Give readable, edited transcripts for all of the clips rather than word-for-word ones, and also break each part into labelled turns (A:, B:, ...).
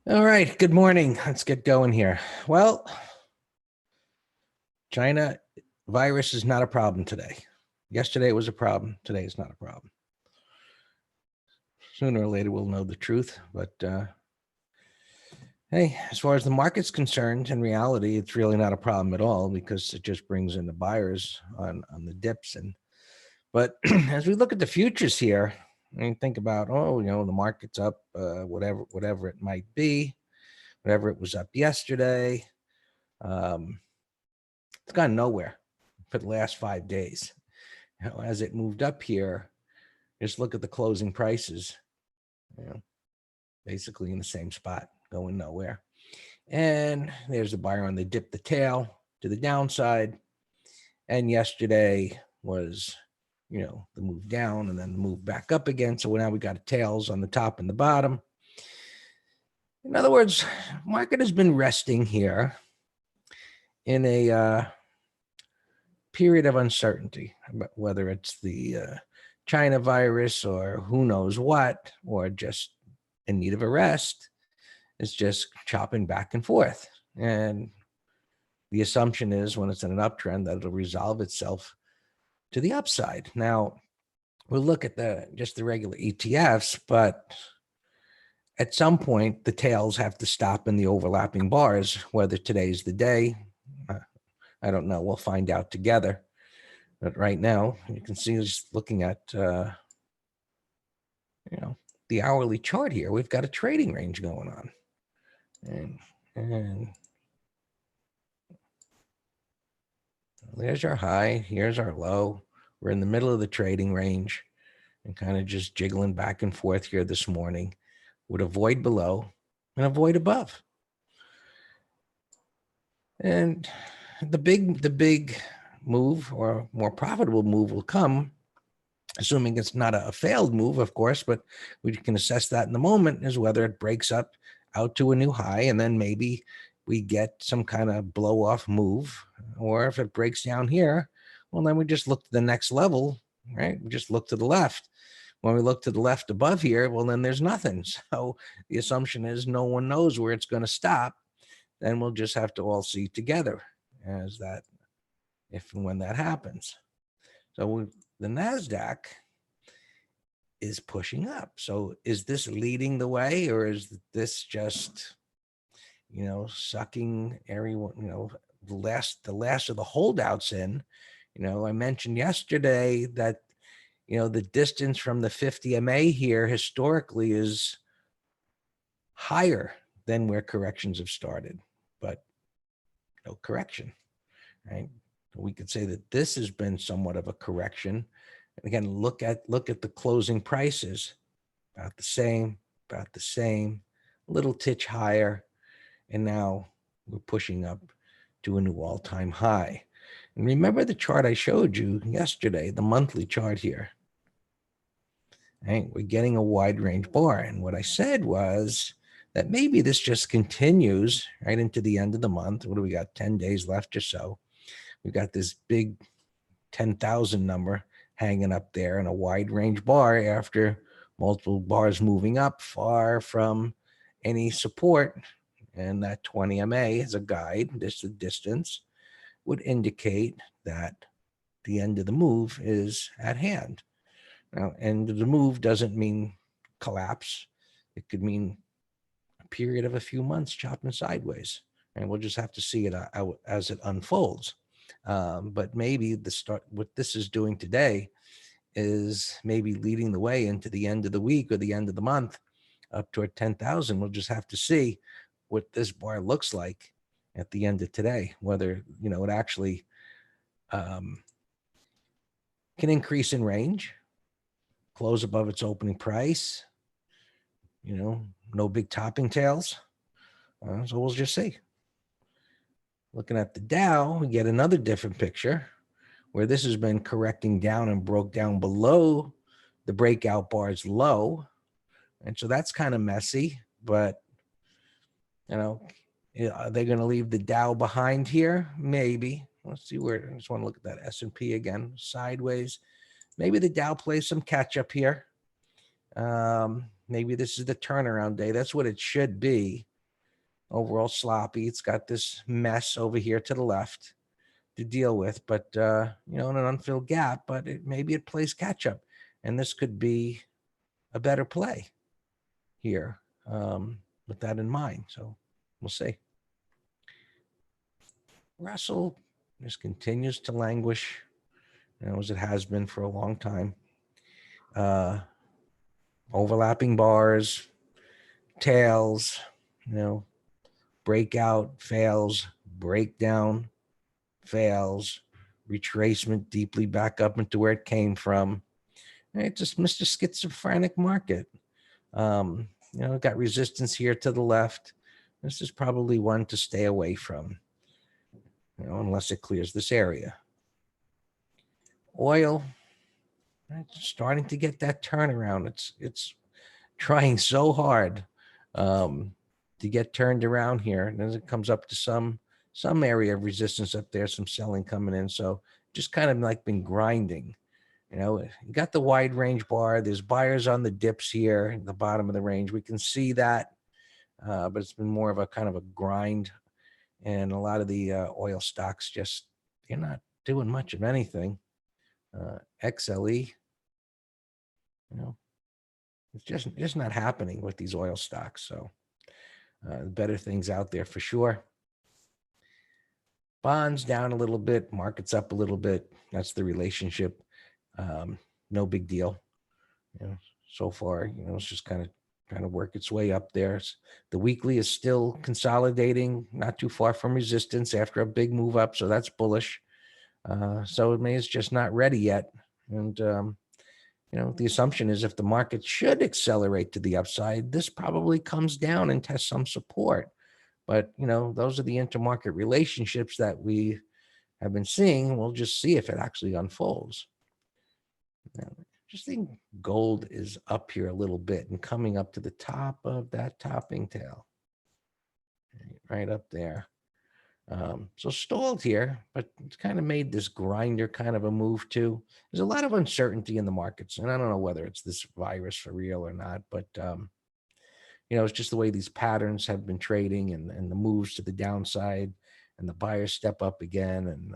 A: All right, good morning. Let's get going here. Well, China virus is not a problem today. Yesterday it was a problem. Today it's not a problem. Sooner or later we'll know the truth. But hey, as far as the market's concerned, in reality, it's really not a problem at all because it just brings in the buyers on the dips. But as we look at the futures here, and think about, the market's up, whatever it might be, whatever it was up yesterday. It's gone nowhere for the last 5 days. As it moved up here, just look at the closing prices, basically in the same spot, going nowhere. And there's a buyer on the dip the tail to the downside. And yesterday was, the move down and then the move back up again. So now we got tails on the top and the bottom. In other words, market has been resting here in a period of uncertainty, whether it's the China virus or who knows what, or just in need of a rest. It's just chopping back and forth. And the assumption is when it's in an uptrend that it'll resolve itself to the upside. Now, we'll look at just the regular ETFs, but at some point, the tails have to stop in the overlapping bars, whether today's the day. I don't know. We'll find out together. But right now, you can see just looking at, the hourly chart here, we've got a trading range going on. And there's our high, here's our low. We're in the middle of the trading range and kind of just jiggling back and forth here this morning with a void below and a void above. And the big move or more profitable move will come, assuming it's not a failed move, of course, but we can assess that in the moment, is whether it breaks up out to a new high and then maybe we get some kind of blow off move. Or if it breaks down here, well, then we just look to the next level, right? We just look to the left. When we look to the left above here, well, then there's nothing. So the assumption is no one knows where it's going to stop. Then we'll just have to all see together as that, if and when that happens. So the NASDAQ is pushing up. So is this leading the way, or is this just, sucking everyone, the last of the holdouts in? I mentioned yesterday that, the distance from the 50 MA here historically is higher than where corrections have started, but no correction, right? We could say that this has been somewhat of a correction. And again, look at the closing prices, about the same, a little titch higher. And now we're pushing up to a new all-time high. And remember the chart I showed you yesterday, the monthly chart here. Right? We're getting a wide range bar. And what I said was that maybe this just continues right into the end of the month. What do we got? 10 days left or so. We've got this big 10,000 number hanging up there and a wide range bar after multiple bars moving up far from any support. And that 20 MA as a guide, this the distance, would indicate that the end of the move is at hand. Now, end of the move doesn't mean collapse. It could mean a period of a few months chopping sideways. And we'll just have to see it out as it unfolds. But maybe what this is doing today is maybe leading the way into the end of the week or the end of the month up toward 10,000. We'll just have to see what this bar looks like at the end of today, whether, it actually can increase in range, close above its opening price, no big topping tails. So we'll just see. Looking at the Dow, we get another different picture where this has been correcting down and broke down below the breakout bar's low. And so that's kind of messy, but, are they going to leave the Dow behind here? Maybe. Let's see where, I just want to look at that S&P again, sideways. Maybe the Dow plays some catch up here. Maybe this is the turnaround day. That's what it should be. overall sloppy. It's got this mess over here to the left to deal with, but you know, in an unfilled gap, but maybe it plays catch up, and this could be a better play here with that in mind. So we'll see. Russell just continues to languish, you know, as it has been for a long time. Overlapping bars, tails, you know, breakout, fails, breakdown, fails, retracement deeply back up into where it came from. It's just Mr. Schizophrenic market. You know, got resistance here to the left. This is probably one to stay away from, you know, unless it clears this area. Oil, it's starting to get that turnaround. It's trying so hard to get turned around here, and as it comes up to some area of resistance up there, some selling coming in. So just kind of like been grinding. You know, you got the wide range bar. There's buyers on the dips here at the bottom of the range. We can see that, but it's been more of a kind of a grind. And a lot of the oil stocks just, they're not doing much of anything. XLE, you know, it's just not happening with these oil stocks. So better things out there for sure. Bonds down a little bit, markets up a little bit. That's the relationship. No big deal. You know, so far, you know, it's just kind of trying to work its way up there. The weekly is still consolidating, not too far from resistance after a big move up. So that's bullish. So it may is just not ready yet. And, you know, the assumption is if the market should accelerate to the upside, this probably comes down and tests some support. But, you know, those are the intermarket relationships that we have been seeing. We'll just see if it actually unfolds. Now, just think gold is up here a little bit and coming up to the top of that topping tail. Right up there. So stalled here, but it's kind of made this grinder kind of a move too. There's a lot of uncertainty in the markets, and I don't know whether it's this virus for real or not, but you know, it's just the way these patterns have been trading and the moves to the downside and the buyers step up again and,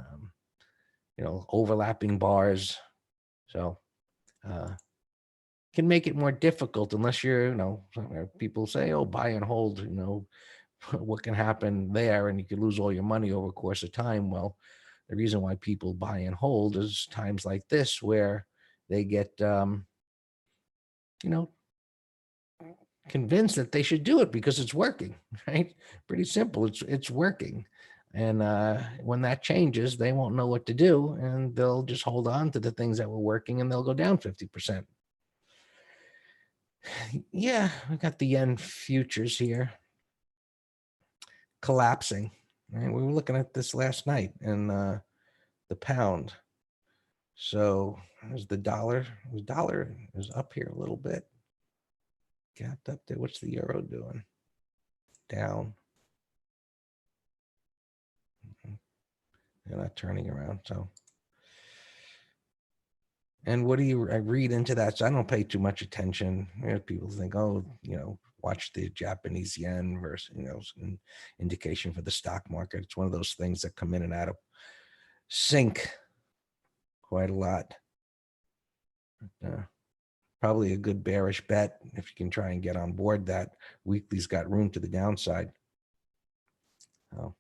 A: you know, overlapping bars. So can make it more difficult unless you're, you know, people say, oh, buy and hold, you know, what can happen there, and you could lose all your money over a course of time. Well, the reason why people buy and hold is times like this where they get, you know, convinced that they should do it because it's working, right? Pretty simple. It's working. And when that changes, they won't know what to do, and they'll just hold on to the things that were working, and they'll go down 50%. Yeah, we got the yen futures here collapsing. Right? We were looking at this last night, and the pound. So as the dollar is up here a little bit, gapped up there. What's the euro doing? Down. They're not turning around. So, and what do you read into that? So I don't pay too much attention. You know, people think, oh, you know, watch the Japanese yen versus, you know, an indication for the stock market. It's one of those things that come in and out of sync quite a lot. Probably a good bearish bet if you can try and get on board that. Weekly's got room to the downside. Oh.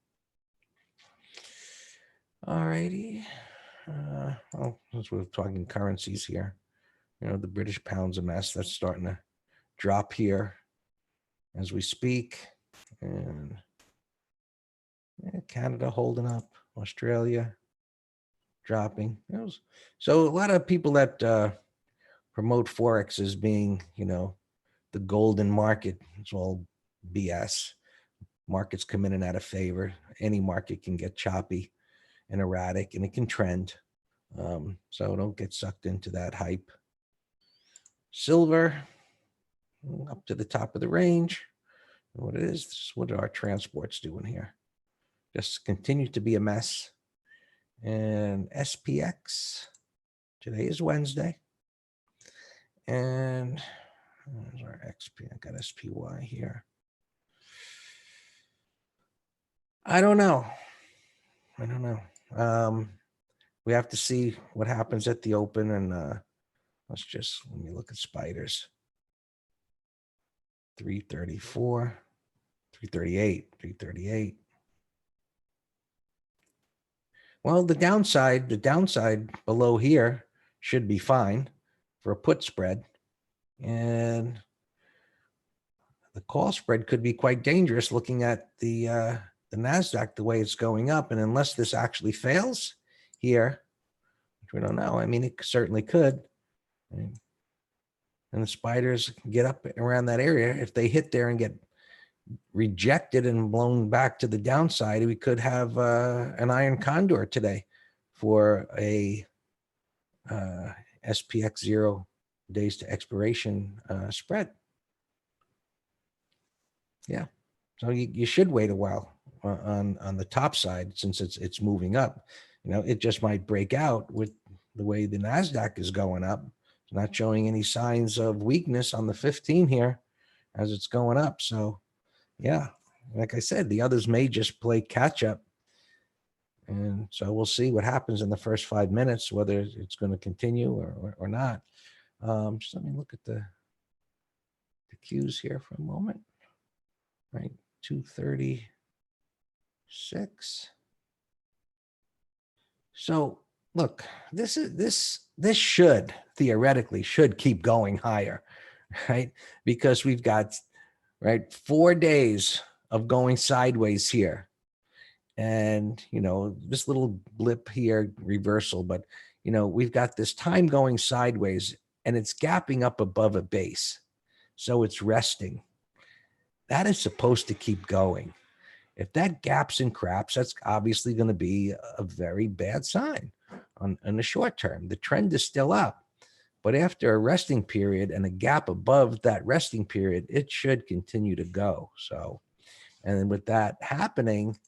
A: All righty. Well, since we're talking currencies here, you know, the British pound's a mess. That's starting to drop here as we speak. And yeah, Canada holding up, Australia dropping. So a lot of people that promote Forex as being, you know, the golden market, it's all BS. Markets come in and out of favor. Any market can get choppy and erratic, and it can trend. So don't get sucked into that hype. Silver up to the top of the range. What it is, what are our transports doing here? Just continue to be a mess. And SPX, today is Wednesday. And there's our XP, I got SPY here. I don't know. I don't know. We have to see what happens at the open, and let me look at spiders. 334, 338, 338. Well, the downside below here should be fine for a put spread. And the call spread could be quite dangerous looking at the NASDAQ, the way it's going up. And unless this actually fails here, which we don't know, I mean, it certainly could. And the spiders get up around that area. If they hit there and get rejected and blown back to the downside, we could have an Iron Condor today for a SPX 0 days to expiration spread. Yeah, so you should wait a while on the top side, since it's moving up. You know, it just might break out with the way the NASDAQ is going up. It's not showing any signs of weakness on the 15 here as it's going up. So yeah, like I said, the others may just play catch up. And so we'll see what happens in the first 5 minutes, whether it's going to continue or not. Just let me look at the cues here for a moment. Right, 236. So look, this should theoretically keep going higher, right? Because we've got 4 days of going sideways here. And, you know, this little blip here, reversal, but, you know, we've got this time going sideways and it's gapping up above a base. So it's resting. That is supposed to keep going. If that gaps and craps, that's obviously going to be a very bad sign on the short term. The trend is still up, but after a resting period and a gap above that resting period, it should continue to go. So, and then with that happening,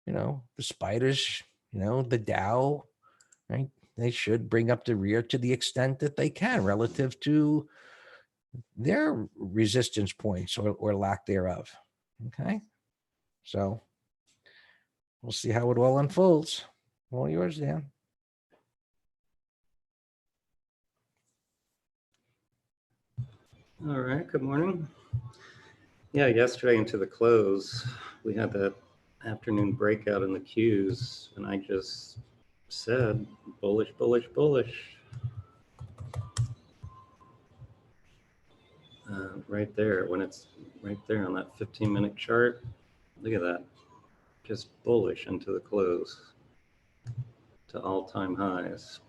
A: you know, the spiders, you know, the Dow, right? They should bring up the rear to the extent that they can relative to their resistance points or lack thereof. Okay. So we'll see how it all unfolds. All yours, Dan.
B: All right, good morning. Yeah, yesterday into the close, we had that afternoon breakout in the Qs, and I just said bullish, bullish, bullish. Right there, when it's right there on that 15-minute chart. Look at that. Just bullish into the close to all-time highs.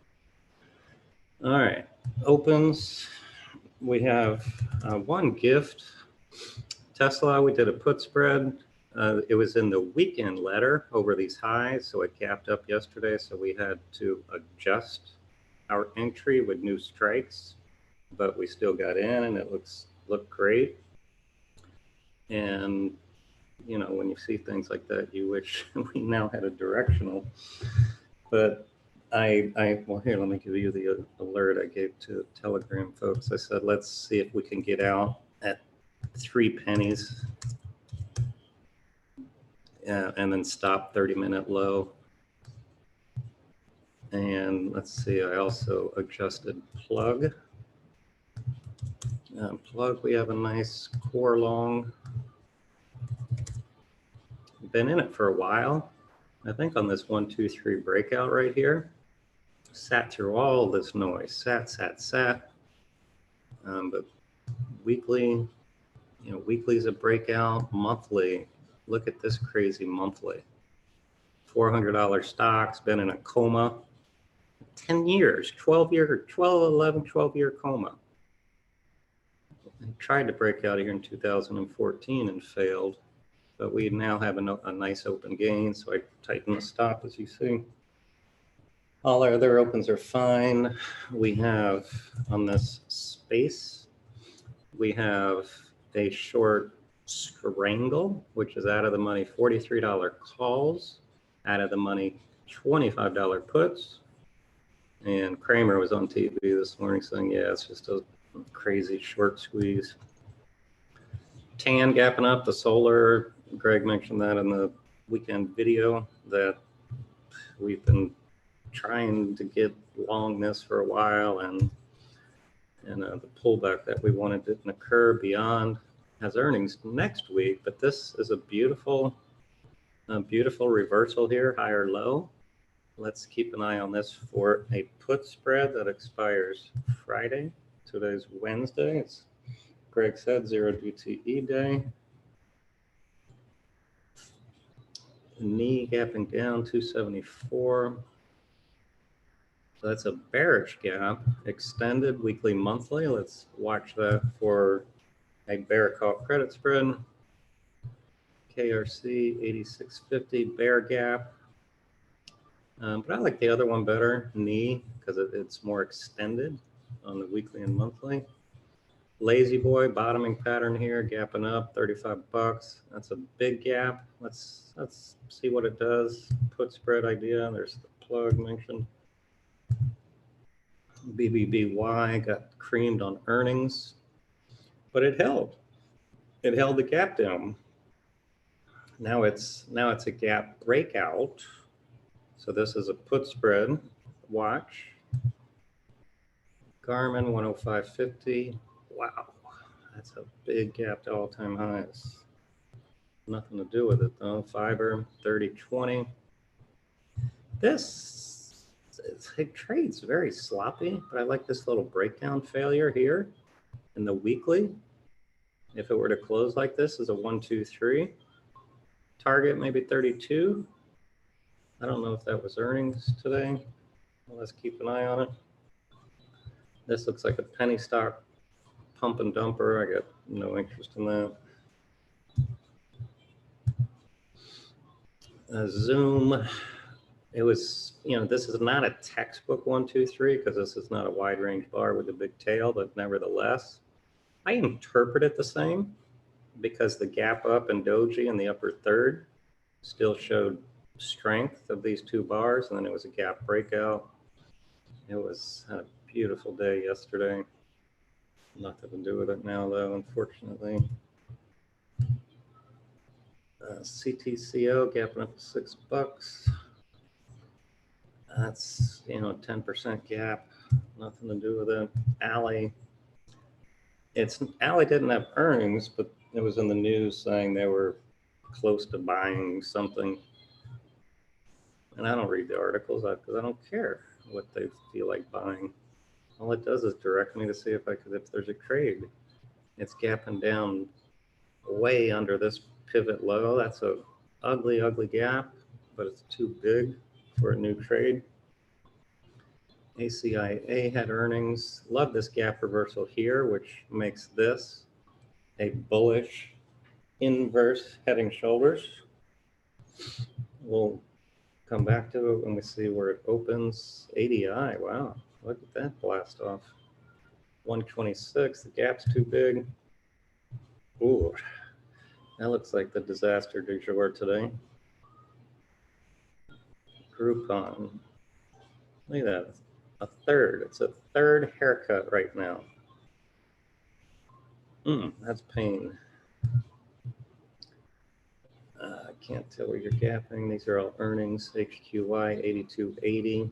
B: All right, opens. We have one gift. Tesla, we did a put spread. It was in the weekend letter over these highs, so it gapped up yesterday. So we had to adjust our entry with new strikes, but we still got in, and it looked great. And you know, when you see things like that, you wish we now had a directional. But well, here, let me give you the alert I gave to Telegram folks. I said, let's see if we can get out at 3 pennies. And then stop 30-minute low. And let's see, I also adjusted plug. Plug, we have a nice core long. Been in it for a while. I think on this 1, 2, 3 breakout right here. Sat through all this noise, sat. But weekly, you know, weekly's a breakout. Monthly, look at this crazy monthly. $400 stocks, been in a coma. 10 years, 12-year coma. I tried to break out here in 2014 and failed, but we now have a nice open gain, so I tightened the stop, as you see. All our other opens are fine. We have on this space, we have a short strangle, which is out of the money $43 calls, out of the money $25 puts. And Kramer was on TV this morning saying, yeah, it's just a crazy short squeeze. TAN gapping up, the solar, Greg mentioned that in the weekend video that we've been trying to get long this for a while, and the pullback that we wanted didn't occur. Beyond has earnings next week, but this is a beautiful reversal here, higher low. Let's keep an eye on this for a put spread that expires Friday. Today's Wednesday. It's, Greg said, 0 DTE day. Knee gapping down 274. So that's a bearish gap, extended weekly, monthly. Let's watch that for a bear call credit spread. KRC 8650 bear gap. But I like the other one better, knee, because it's more extended on the weekly and monthly. Lazy boy, bottoming pattern here, gapping up, 35 bucks. That's a big gap. Let's see what it does. Put spread idea. There's the plug mentioned. BBBY got creamed on earnings, but it held. It held the gap down. Now it's a gap breakout. So this is a put spread. Watch. Garmin 105.50. Wow, that's a big gap to all-time highs. Nothing to do with it though. Fiber 30.20. This it trades very sloppy, but I like this little breakdown failure here in the weekly. If it were to close like this as a 1, 2, 3, target maybe 32. I don't know if that was earnings today. Well, let's keep an eye on it. This looks like a penny stock pump and dumper. I got no interest in that. Zoom. It was, this is not a textbook 1, 2, 3 because this is not a wide range bar with a big tail, but nevertheless, I interpret it the same because the gap up in doji in the upper third still showed strength of these two bars, and then it was a gap breakout. It was a beautiful day yesterday. Nothing to do with it now, though, unfortunately. CTCO gapping up to $6. That's 10% gap. Nothing to do with it. Alley. Alley didn't have earnings, but it was in the news saying they were close to buying something. And I don't read the articles because I don't care what they feel like buying. All it does is direct me to see if there's a trade. It's gapping down way under this pivot low. That's a ugly, ugly gap, but it's too big for a new trade. ACIA had earnings. Love this gap reversal here, which makes this a bullish inverse head and shoulders. We'll come back to it when we see where it opens. ADI, wow, look at that blast off. 126, the gap's too big. Ooh, that looks like the disaster du jour today. Groupon, look at that, a third. It's a third haircut right now. That's pain. I can't tell where you're gapping. These are all earnings. HQY 82.80.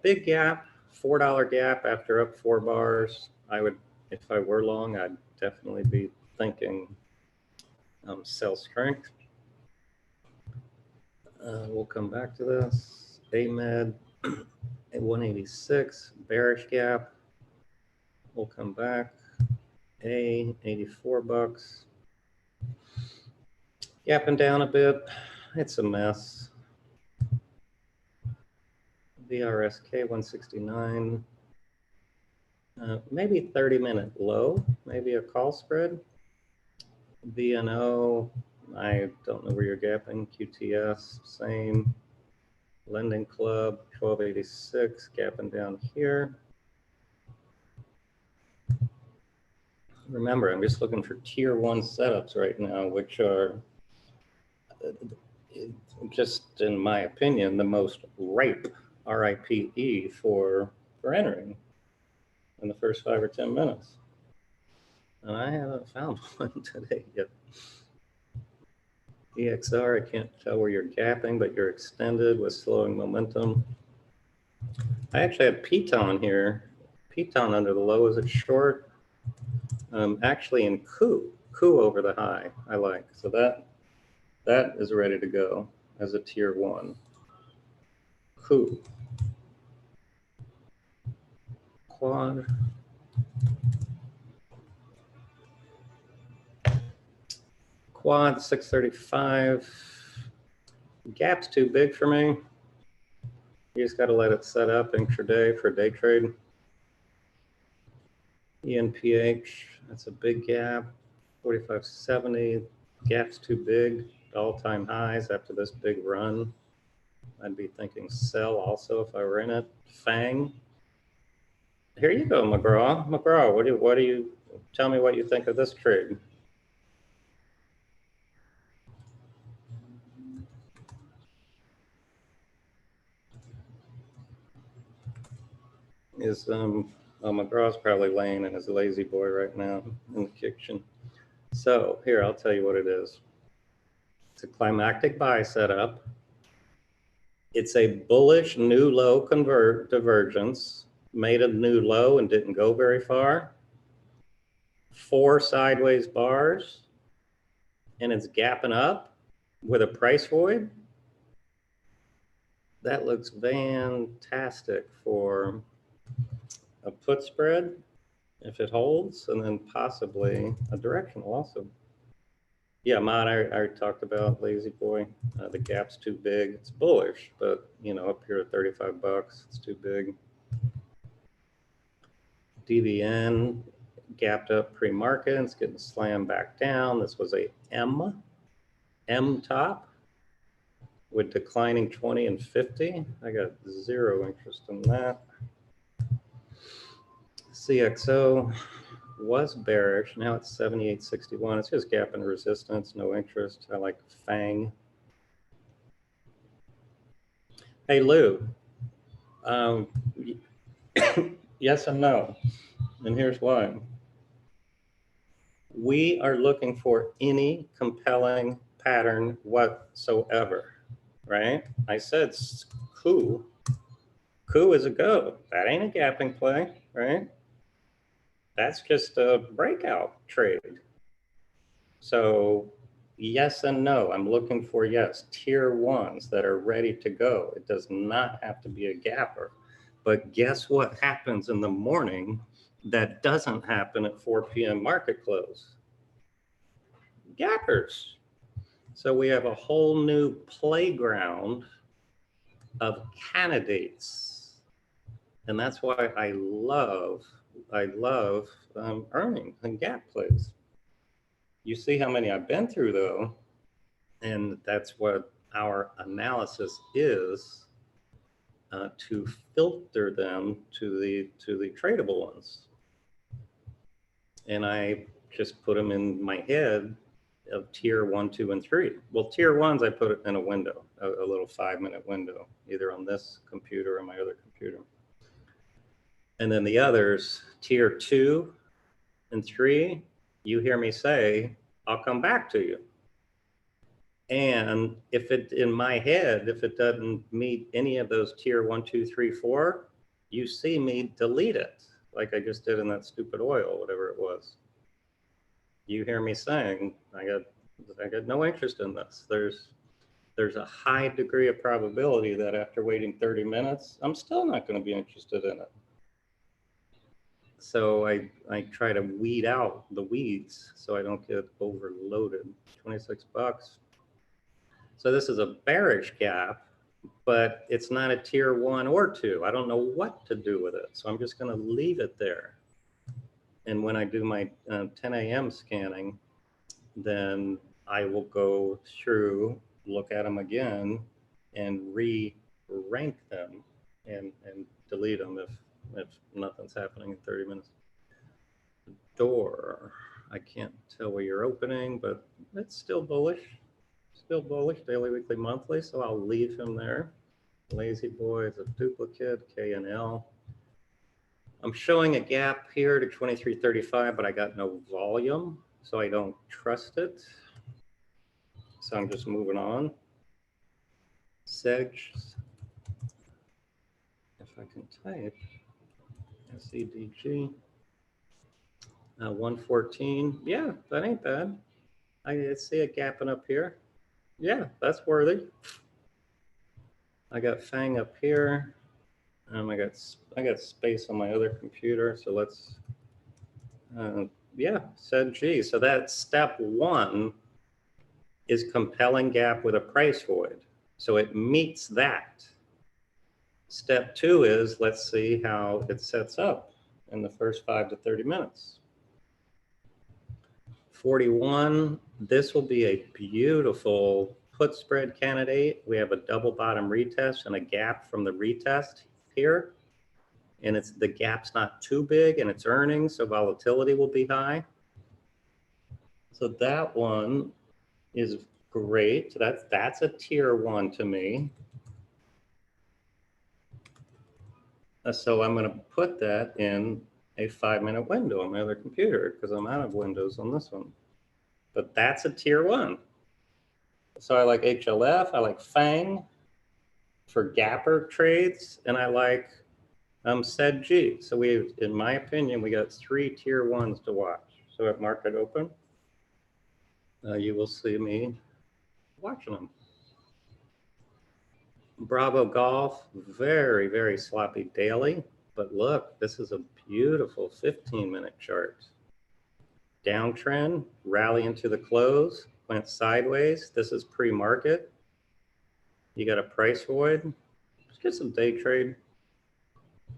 B: Big gap, $4 gap after up 4 bars. I would, if I were long, I'd definitely be thinking sell strength. We'll come back to this. AMED at 186, bearish gap. We'll come back. A, $84. Gapping down a bit. It's a mess. VRSK 169. Maybe 30-minute low, maybe a call spread. VNO, I don't know where you're gapping. QTS, same. Lending Club 1286, gapping down here. Remember, I'm just looking for tier 1 setups right now, which are just, in my opinion, the most ripe RIPE for entering in the first 5 or 10 minutes. And I haven't found one today yet. EXR, I can't tell where you're gapping, but you're extended with slowing momentum. I actually had Piton here. Piton under the low, is it short? Actually in coup over the high, I like. So that is ready to go as a tier one. Coup. Quad. Quad 635. Gap's too big for me. You just got to let it set up intraday for day trade. ENPH, that's a big gap. 4570. Gap's too big. All-time highs after this big run. I'd be thinking sell also if I were in it. FANG. Here you go, McGraw. McGraw, what do you tell me what you think of this trade? Is McGraw's probably laying in his lazy boy right now in the kitchen. So here, I'll tell you what it is. It's a climactic buy setup. It's a bullish new low divergence, made a new low and didn't go very far. 4 sideways bars, and it's gapping up with a price void. That looks fantastic for a put spread if it holds, and then possibly a directional also. Yeah, Mod, I already talked about lazy boy. The gap's too big. It's bullish, but you know, up here at 35 bucks, it's too big. DVN gapped up pre-market. It's getting slammed back down. This was a M top with declining 20 and 50. I got zero interest in that. CXO was bearish. Now it's 78.61. It's just gap and resistance. No interest. I like FANG. Hey, Lou. Yes and no. And here's why. We are looking for any compelling pattern whatsoever, right? I said coup. Coup is a go. That ain't a gapping play, right? That's just a breakout trade. So yes and no. I'm looking for, yes, tier ones that are ready to go. It does not have to be a gapper. But guess what happens in the morning that doesn't happen at 4 p.m. market close? Gappers. So we have a whole new playground of candidates. And that's why I love earning and gap plays. You see how many I've been through though, and that's what our analysis is, to filter them to the tradable ones. And I just put them in my head of tier 1, 2, and 3. Well, tier ones, I put it in a window, a little 5-minute window, either on this computer or my other computer. And then the others, tier 2 and 3, you hear me say, I'll come back to you. And if it, in my head, if it doesn't meet any of those tier 1, 2, 3, 4, you see me delete it, like I just did in that stupid oil, whatever it was. You hear me saying, I got no interest in this. There's a high degree of probability that after waiting 30 minutes, I'm still not going to be interested in it. So I try to weed out the weeds so I don't get overloaded. 26 bucks. So this is a bearish gap, but it's not a tier 1 or 2. I don't know what to do with it. So I'm just going to leave it there. And when I do my 10 a.m. scanning, then I will go through, look at them again, and re-rank them and delete them if nothing's happening in 30 minutes. Door, I can't tell where you're opening, but it's still bullish. Still bullish, daily, weekly, monthly, so I'll leave him there. Lazy boy is a duplicate, KNL. I'm showing a gap here to 23.35, but I got no volume, so I don't trust it. So I'm just moving on. Sedge, if I can type, SEDG, 114. Yeah, that ain't bad. I see it gapping up here. Yeah, that's worthy. I got Fang up here. I got space on my other computer, so let's. Yeah, said G. So that step one is compelling gap with a price void. So it meets that. Step two is let's see how it sets up in the first 5 to 30 minutes. 41, this will be a beautiful put spread candidate. We have a double bottom retest and a gap from the retest here. And it's the gap's not too big and it's earnings, so volatility will be high. So that one is great. That's a tier one to me. So I'm going to put that in a 5-minute window on my other computer because I'm out of windows on this one. But that's a tier one. So I like HLF, I like Fang for gapper trades, and I like SEDG. So we, in my opinion, we got 3 tier ones to watch. So at market open, you will see me watching them. Bravo Golf, very, very sloppy daily. But look, this is a beautiful 15-minute chart. Downtrend, rally into the close, went sideways. This is pre-market. You got a price void. Just get some day trade.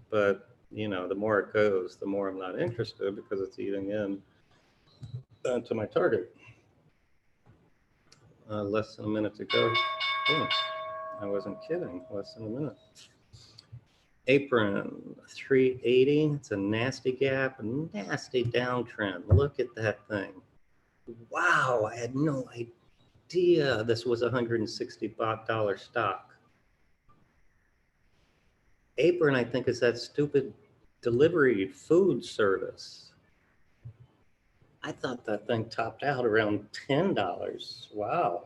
B: But, you know, the more it goes, the more I'm not interested because it's eating in to my target. Less than a minute to go. Oh, I wasn't kidding. Less than a minute. Apron 380. It's a nasty gap, a nasty downtrend. Look at that thing. Wow, I had no idea this was $160 stock. Apron, I think, is that stupid delivery food service. I thought that thing topped out around $10. Wow.